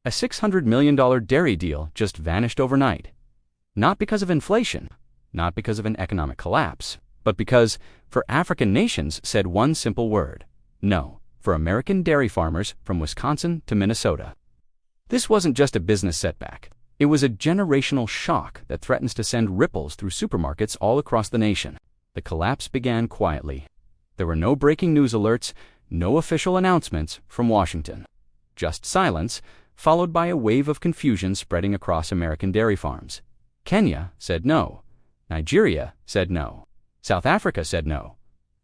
A $600 million dairy deal just vanished overnight. Not because of inflation, not because of an economic collapse, but because, for African nations, said one simple word: no, for American dairy farmers from Wisconsin to Minnesota. This wasn't just a business setback. It was a generational shock that threatens to send ripples through supermarkets all across the nation. The collapse began quietly. There were no breaking news alerts, no official announcements from Washington. Just silence, followed by a wave of confusion spreading across American dairy farms. Kenya said no. Nigeria said no. South Africa said no.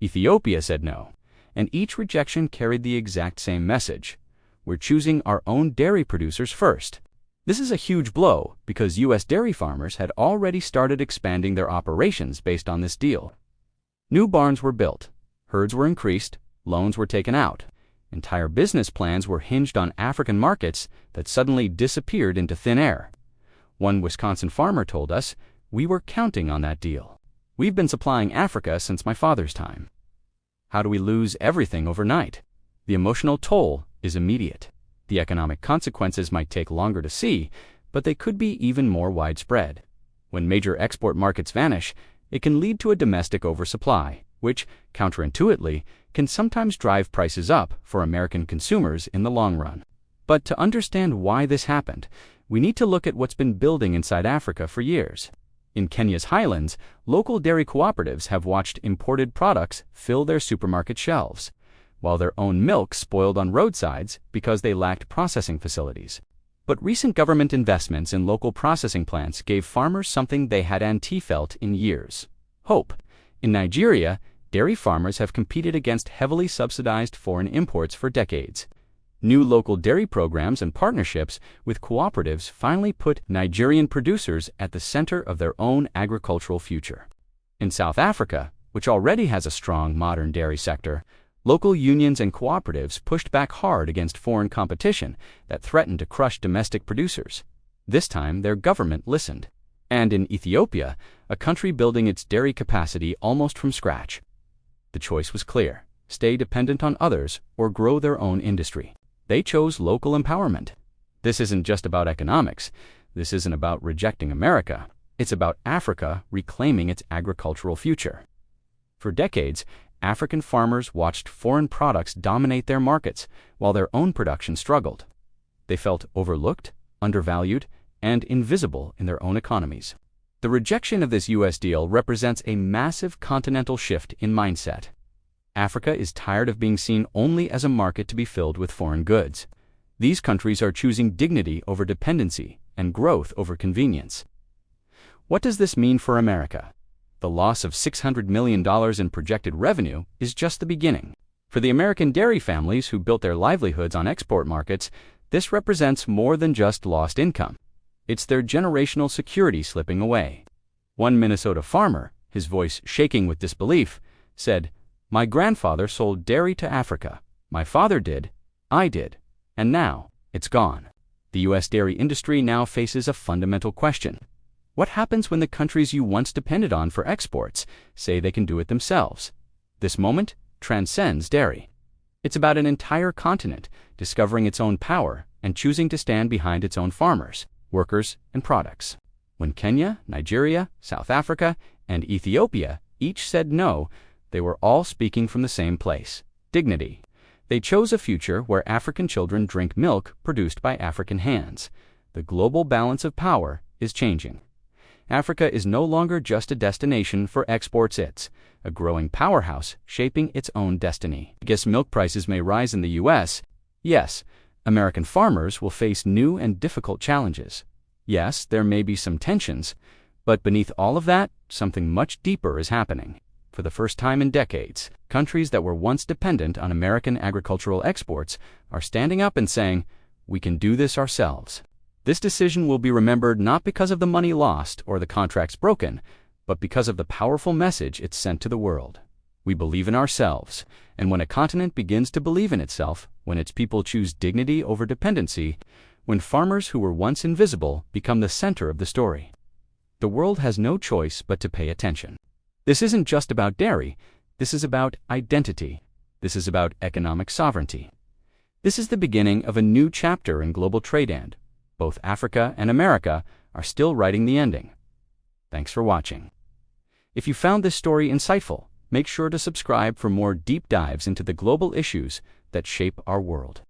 Ethiopia said no. And each rejection carried the exact same message: we're choosing our own dairy producers first. This is a huge blow because U.S. dairy farmers had already started expanding their operations based on this deal. New barns were built, herds were increased, loans were taken out. Entire business plans were hinged on African markets that suddenly disappeared into thin air. One Wisconsin farmer told us, "We were counting on that deal. We've been supplying Africa since my father's time." How do we lose everything overnight? The emotional toll is immediate. The economic consequences might take longer to see, but they could be even more widespread. When major export markets vanish, it can lead to a domestic oversupply, which, counterintuitively, can sometimes drive prices up for American consumers in the long run. But to understand why this happened, we need to look at what's been building inside Africa for years. In Kenya's highlands, local dairy cooperatives have watched imported products fill their supermarket shelves, while their own milk spoiled on roadsides because they lacked processing facilities. But recent government investments in local processing plants gave farmers something they hadn't felt in years: hope. In Nigeria, dairy farmers have competed against heavily subsidized foreign imports for decades. New local dairy programs and partnerships with cooperatives finally put Nigerian producers at the center of their own agricultural future. In South Africa, which already has a strong modern dairy sector, local unions and cooperatives pushed back hard against foreign competition that threatened to crush domestic producers. This time, their government listened. And in Ethiopia, a country building its dairy capacity almost from scratch, the choice was clear: stay dependent on others or grow their own industry. They chose local empowerment. This isn't just about economics. This isn't about rejecting America. It's about Africa reclaiming its agricultural future. For decades, African farmers watched foreign products dominate their markets while their own production struggled. They felt overlooked, undervalued, and invisible in their own economies. The rejection of this U.S. deal represents a massive continental shift in mindset. Africa is tired of being seen only as a market to be filled with foreign goods. These countries are choosing dignity over dependency and growth over convenience. What does this mean for America? The loss of $600 million in projected revenue is just the beginning. For the American dairy families who built their livelihoods on export markets, this represents more than just lost income. It's their generational security slipping away. One Minnesota farmer, his voice shaking with disbelief, said, "My grandfather sold dairy to Africa. My father did, I did, and now it's gone." The U.S. dairy industry now faces a fundamental question. What happens when the countries you once depended on for exports say they can do it themselves? This moment transcends dairy. It's about an entire continent discovering its own power and choosing to stand behind its own farmers, workers, and products. When Kenya, Nigeria, South Africa, and Ethiopia each said no, they were all speaking from the same place: dignity. They chose a future where African children drink milk produced by African hands. The global balance of power is changing. Africa is no longer just a destination for exports, it's a growing powerhouse shaping its own destiny. Yes, milk prices may rise in the U.S. Yes, American farmers will face new and difficult challenges. Yes, there may be some tensions, but beneath all of that, something much deeper is happening. For the first time in decades, countries that were once dependent on American agricultural exports are standing up and saying, "We can do this ourselves." This decision will be remembered not because of the money lost or the contracts broken, but because of the powerful message it sent to the world. We believe in ourselves, and when a continent begins to believe in itself, when its people choose dignity over dependency, when farmers who were once invisible become the center of the story, the world has no choice but to pay attention. This isn't just about dairy. This is about identity. This is about economic sovereignty. This is the beginning of a new chapter in global trade, and both Africa and America are still writing the ending. Thanks for watching. If you found this story insightful, make sure to subscribe for more deep dives into the global issues that shape our world.